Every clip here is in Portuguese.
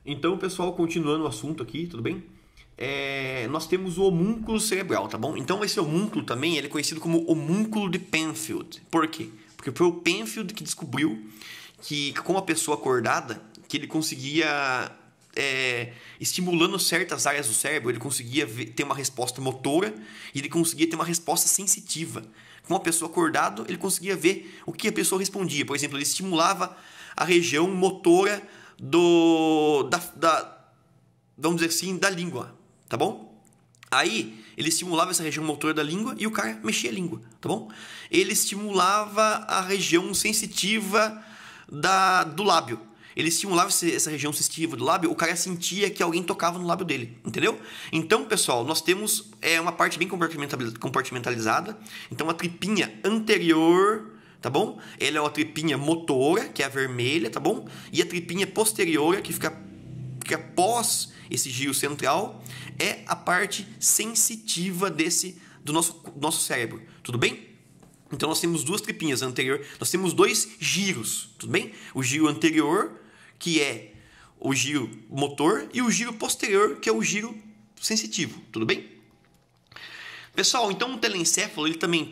Então, pessoal, continuando o assunto aqui, tudo bem? Nós temos o homúnculo cerebral, tá bom? Então, esse homúnculo também ele é conhecido como homúnculo de Penfield. Por quê? Porque foi o Penfield que descobriu que, com a pessoa acordada, que ele conseguia, estimulando certas áreas do cérebro, ele conseguia ter uma resposta motora e ele conseguia ter uma resposta sensitiva. Com a pessoa acordada, ele conseguia ver o que a pessoa respondia. Por exemplo, ele estimulava a região motora vamos dizer assim, da língua, tá bom? Aí, ele estimulava essa região motora da língua e o cara mexia a língua, tá bom? Ele estimulava a região sensitiva do lábio. Ele estimulava essa região sensitiva do lábio, o cara sentia que alguém tocava no lábio dele, entendeu? Então, pessoal, nós temos uma parte bem compartimentalizada. Então, a tripinha anterior, tá bom? Ela é a tripinha motora, que é a vermelha, tá bom? E a tripinha posterior, que fica após esse giro central, é a parte sensitiva do nosso cérebro, tudo bem? Então nós temos duas tripinhas anterior, nós temos dois giros, tudo bem? O giro anterior, que é o giro motor, e o giro posterior, que é o giro sensitivo, tudo bem? Pessoal, então o telencéfalo ele também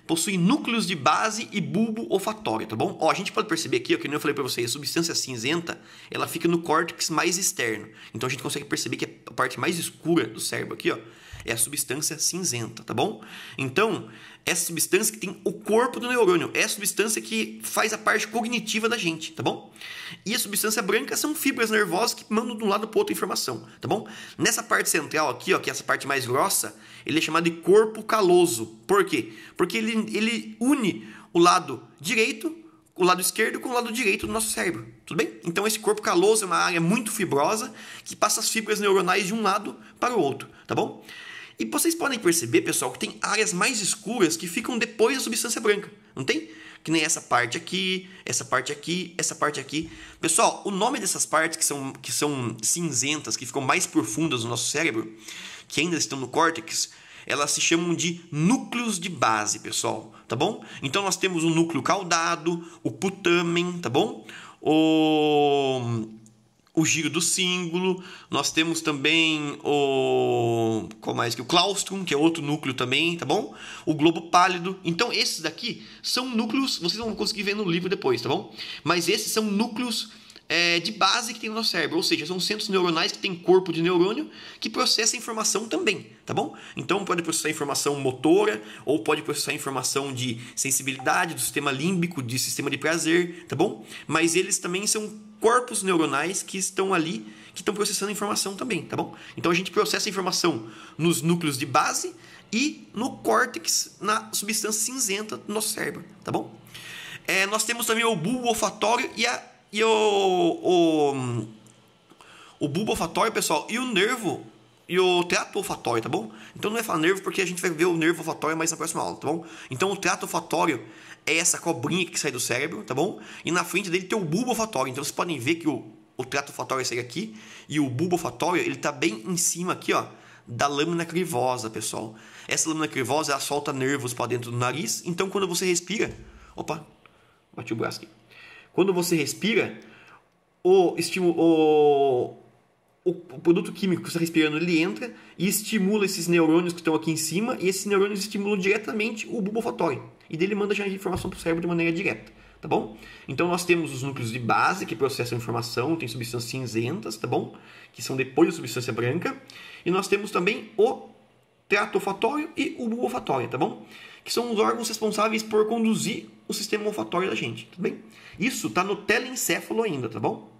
possui núcleos de base e bulbo olfatório, tá bom? Ó, a gente pode perceber aqui, ó, que nem eu falei para vocês, a substância cinzenta, ela fica no córtex mais externo. Então a gente consegue perceber que a parte mais escura do cérebro aqui, ó, é a substância cinzenta, tá bom? Então, essa substância que tem o corpo do neurônio, é a substância que faz a parte cognitiva da gente, tá bom? E a substância branca são fibras nervosas que mandam de um lado para o outro informação, tá bom? Nessa parte central aqui, ó, que é essa parte mais grossa, ele é chamado de corpo caloso. Por quê? Porque ele une o lado direito, o lado esquerdo com o lado direito do nosso cérebro, tudo bem? Então esse corpo caloso é uma área muito fibrosa que passa as fibras neuronais de um lado para o outro, tá bom? E vocês podem perceber, pessoal, que tem áreas mais escuras que ficam depois da substância branca, não tem? Que nem essa parte aqui, essa parte aqui, essa parte aqui. Pessoal, o nome dessas partes que são cinzentas, que ficam mais profundas no nosso cérebro, que ainda estão no córtex, elas se chamam de núcleos de base, pessoal, tá bom? Então nós temos o núcleo caudado, o putamen, tá bom? O giro do símbolo, nós temos também o claustrum, que é outro núcleo também, tá bom? O globo pálido. Então esses daqui são núcleos, vocês vão conseguir ver no livro depois, tá bom? Mas esses são núcleos de base que tem no nosso cérebro, ou seja, são centros neuronais que têm corpo de neurônio que processa informação também, tá bom? Então pode processar informação motora ou pode processar informação de sensibilidade, do sistema límbico, de sistema de prazer, tá bom? Mas eles também são corpos neuronais que estão ali, que estão processando informação também, tá bom? Então a gente processa informação nos núcleos de base e no córtex, na substância cinzenta do nosso cérebro, tá bom? Nós temos também o bulbo olfatório e o bulbo olfatório, pessoal, e o nervo e o trato olfatório, tá bom? Então não é falar nervo porque a gente vai ver o nervo olfatório mais na próxima aula, tá bom? Então o trato olfatório é essa cobrinha que sai do cérebro, tá bom? E na frente dele tem o bulbo olfatório. Então vocês podem ver que o trato olfatório sai aqui e o bulbo olfatório, ele tá bem em cima aqui, ó, da lâmina crivosa, pessoal. Essa lâmina crivosa, ela solta nervos para dentro do nariz. Então quando você respira... Opa, bati o braço aqui. Quando você respira, o produto químico que você está respirando, ele entra e estimula esses neurônios que estão aqui em cima, e esses neurônios estimulam diretamente o bulbo olfatório. E dele manda já a informação para o cérebro de maneira direta, tá bom? Então nós temos os núcleos de base que processam informação, tem substâncias cinzentas, tá bom? Que são depois da substância branca. E nós temos também o trato olfatório e o bulbo olfatório, tá bom? Que são os órgãos responsáveis por conduzir o sistema olfatório da gente, tudo bem? Isso está no telencéfalo ainda, tá bom?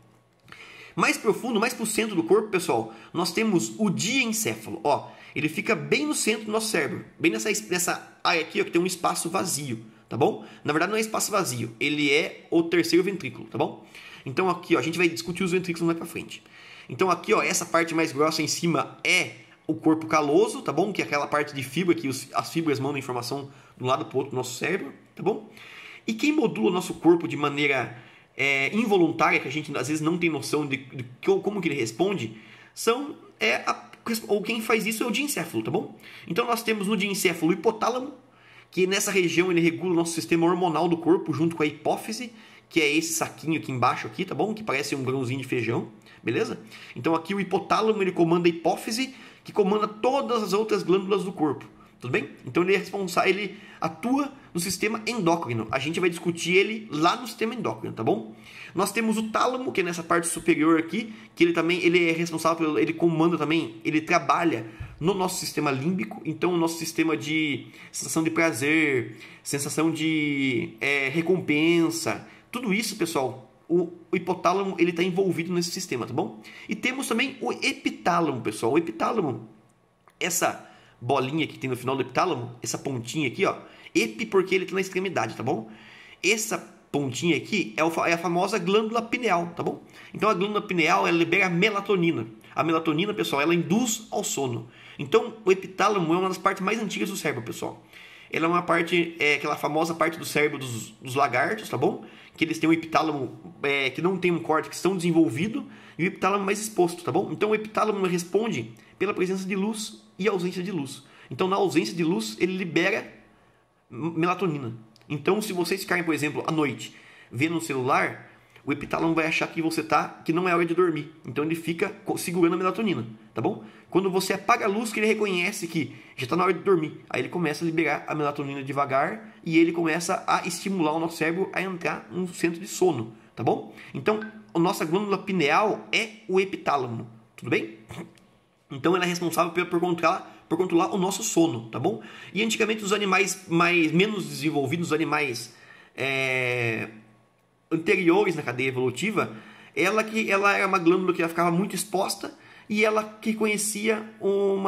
Mais profundo, mais pro centro do corpo, pessoal, nós temos o diencéfalo, ó. Ele fica bem no centro do nosso cérebro, bem nessa área aqui, ó, que tem um espaço vazio, tá bom? Na verdade não é espaço vazio, ele é o terceiro ventrículo, tá bom? Então aqui, ó, a gente vai discutir os ventrículos mais pra frente. Então aqui, ó, essa parte mais grossa em cima é o corpo caloso, tá bom? Que é aquela parte de fibra que as fibras mandam informação de um lado pro outro do nosso cérebro, tá bom? E quem modula o nosso corpo de maneira involuntária, que a gente às vezes não tem noção de como que ele responde, ou quem faz isso é o diencéfalo, tá bom? Então nós temos no diencéfalo o hipotálamo, que nessa região ele regula o nosso sistema hormonal do corpo junto com a hipófise, que é esse saquinho aqui embaixo, aqui, tá bom? Que parece um grãozinho de feijão, beleza? Então aqui o hipotálamo, ele comanda a hipófise, que comanda todas as outras glândulas do corpo, tudo bem? Então ele é responsável, ele atua no sistema endócrino. A gente vai discutir ele lá no sistema endócrino, tá bom? Nós temos o tálamo, que é nessa parte superior aqui, que ele é responsável, ele comanda também, ele trabalha no nosso sistema límbico. Então o nosso sistema de sensação de prazer, sensação de recompensa, tudo isso, pessoal, o hipotálamo, ele está envolvido nesse sistema, tá bom? E temos também o epitálamo, pessoal. O epitálamo, essa bolinha que tem no final do epitálamo, essa pontinha aqui, ó, epi porque ele está na extremidade, tá bom? Essa pontinha aqui é a famosa glândula pineal, tá bom? Então a glândula pineal, ela libera melatonina. A melatonina, pessoal, ela induz ao sono. Então o epitálamo é uma das partes mais antigas do cérebro, pessoal. Ela é uma parte, aquela famosa parte do cérebro dos lagartos, tá bom? Que eles têm um epitálamo que não tem um córtex tão desenvolvido e o epitálamo mais exposto, tá bom? Então o epitálamo responde pela presença de luz e ausência de luz. Então na ausência de luz ele libera melatonina. Então se vocês ficarem, por exemplo, à noite vendo o celular, o epitálamo vai achar que não é hora de dormir. Então ele fica segurando a melatonina, tá bom? Quando você apaga a luz, que ele reconhece que já está na hora de dormir, aí ele começa a liberar a melatonina devagar e ele começa a estimular o nosso cérebro a entrar no centro de sono, tá bom? Então a nossa glândula pineal é o epitálamo, tudo bem? Então ela é responsável por controlar o nosso sono, tá bom? E antigamente os animais menos desenvolvidos, os animais anteriores na cadeia evolutiva, ela era uma glândula que ela ficava muito exposta e ela reconhecia o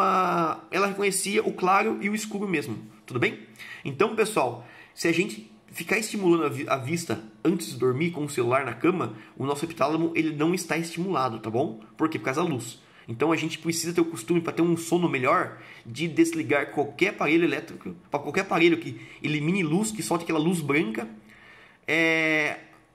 claro e o escuro mesmo, tudo bem? Então, pessoal, se a gente ficar estimulando a vista antes de dormir com o celular na cama, o nosso epitálamo ele não está estimulado, tá bom? Por quê? Por causa da luz. Então a gente precisa ter o costume, para ter um sono melhor, de desligar qualquer aparelho elétrico, para qualquer aparelho que elimine luz, que solte aquela luz branca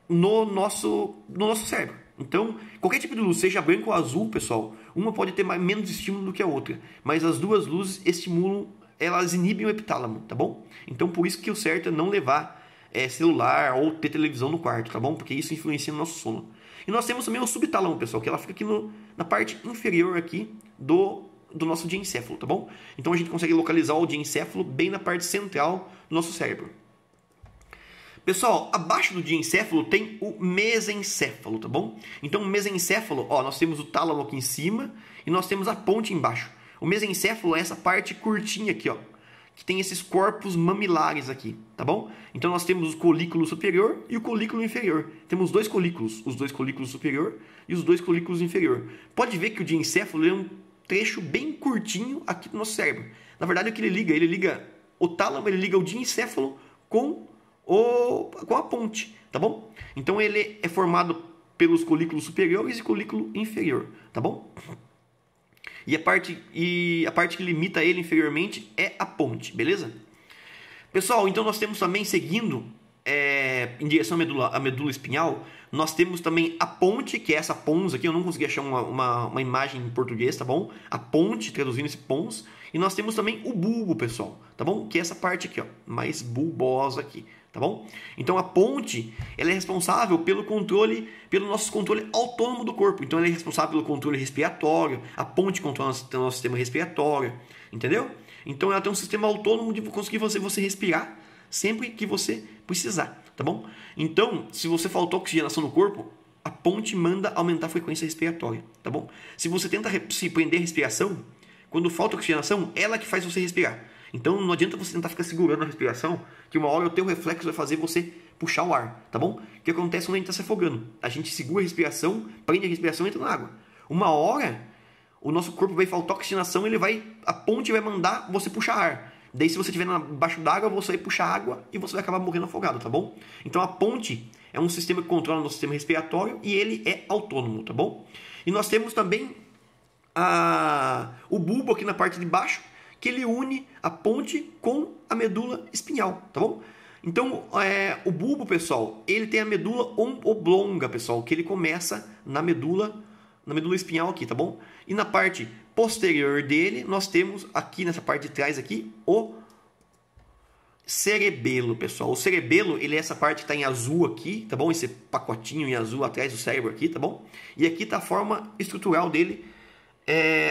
no nosso cérebro. Então, qualquer tipo de luz, seja branca ou azul, pessoal, uma pode ter menos estímulo do que a outra, mas as duas luzes estimulam, elas inibem o epitálamo, tá bom? Então, por isso que o certo é não levar celular ou ter televisão no quarto, tá bom? Porque isso influencia no nosso sono. E nós temos também o subtálamo, pessoal, que ela fica aqui na parte inferior aqui do nosso diencéfalo, tá bom? Então a gente consegue localizar o diencéfalo bem na parte central do nosso cérebro. Pessoal, abaixo do diencéfalo tem o mesencéfalo, tá bom? Então o mesencéfalo, ó, nós temos o tálamo aqui em cima e nós temos a ponte embaixo. O mesencéfalo é essa parte curtinha aqui, ó, que tem esses corpos mamilares aqui, tá bom? Então nós temos o colículo superior e o colículo inferior. Temos dois colículos, os dois colículos superior e os dois colículos inferior. Pode ver que o diencéfalo é um trecho bem curtinho aqui do nosso cérebro. Na verdade, o que ele liga o tálamo, ele liga o diencéfalo com a ponte, tá bom? Então ele é formado pelos colículos superiores e colículo inferior, tá bom? E a parte que limita ele inferiormente é a ponte, beleza? Pessoal, então nós temos também, seguindo em direção à medula espinhal, nós temos também a ponte, que é essa pons aqui, eu não consegui achar uma imagem em português, tá bom? A ponte, traduzindo esse pons. E nós temos também o bulbo, pessoal, tá bom? Que é essa parte aqui, ó, mais bulbosa aqui, tá bom? Então a ponte, ela é responsável pelo nosso controle autônomo do corpo. Então ela é responsável pelo controle respiratório, a ponte controla o nosso sistema respiratório, entendeu? Então ela tem um sistema autônomo de conseguir você respirar sempre que você precisar, tá bom? Então, se você faltou oxigenação no corpo, a ponte manda aumentar a frequência respiratória, tá bom? Se você tenta se prender a respiração, quando falta oxigenação, ela que faz você respirar. Então não adianta você tentar ficar segurando a respiração, que uma hora o teu reflexo vai fazer você puxar o ar, tá bom? O que acontece quando a gente está se afogando? A gente segura a respiração, prende a respiração e entra na água. Uma hora, o nosso corpo vai faltar oxigenação, a ponte vai mandar você puxar ar. Daí se você estiver embaixo d'água, você vai puxar água e você vai acabar morrendo afogado, tá bom? Então a ponte é um sistema que controla o nosso sistema respiratório e ele é autônomo, tá bom? E nós temos também o bulbo aqui na parte de baixo, que ele une a ponte com a medula espinhal, tá bom? Então, o bulbo, pessoal, ele tem a medula oblonga, pessoal, que ele começa na medula espinhal aqui, tá bom? E na parte posterior dele, nós temos aqui nessa parte de trás aqui cerebelo, pessoal. O cerebelo, ele é essa parte que está em azul aqui, tá bom? Esse pacotinho em azul atrás do cérebro aqui, tá bom? E aqui está a forma estrutural dele,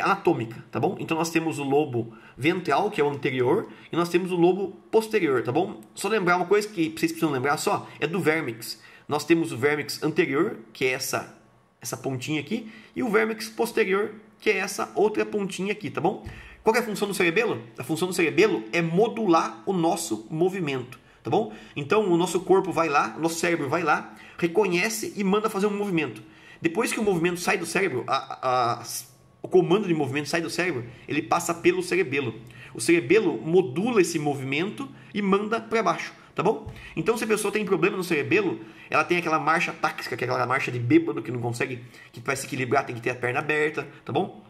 anatômica, tá bom? Então nós temos o lobo ventral, que é o anterior, e nós temos o lobo posterior, tá bom? Só lembrar uma coisa que vocês precisam lembrar só, é do vérmix. Nós temos o vérmix anterior, que é essa pontinha aqui, e o vérmix posterior, que é essa outra pontinha aqui, tá bom? Qual que é a função do cerebelo? A função do cerebelo é modular o nosso movimento, tá bom? Então o nosso corpo vai lá, o nosso cérebro vai lá, reconhece e manda fazer um movimento. Depois que o movimento sai do cérebro, o comando de movimento sai do cérebro, ele passa pelo cerebelo. O cerebelo modula esse movimento e manda para baixo, tá bom? Então se a pessoa tem problema no cerebelo, ela tem aquela marcha táxica, que é aquela marcha de bêbado que não consegue, que para se equilibrar tem que ter a perna aberta, tá bom?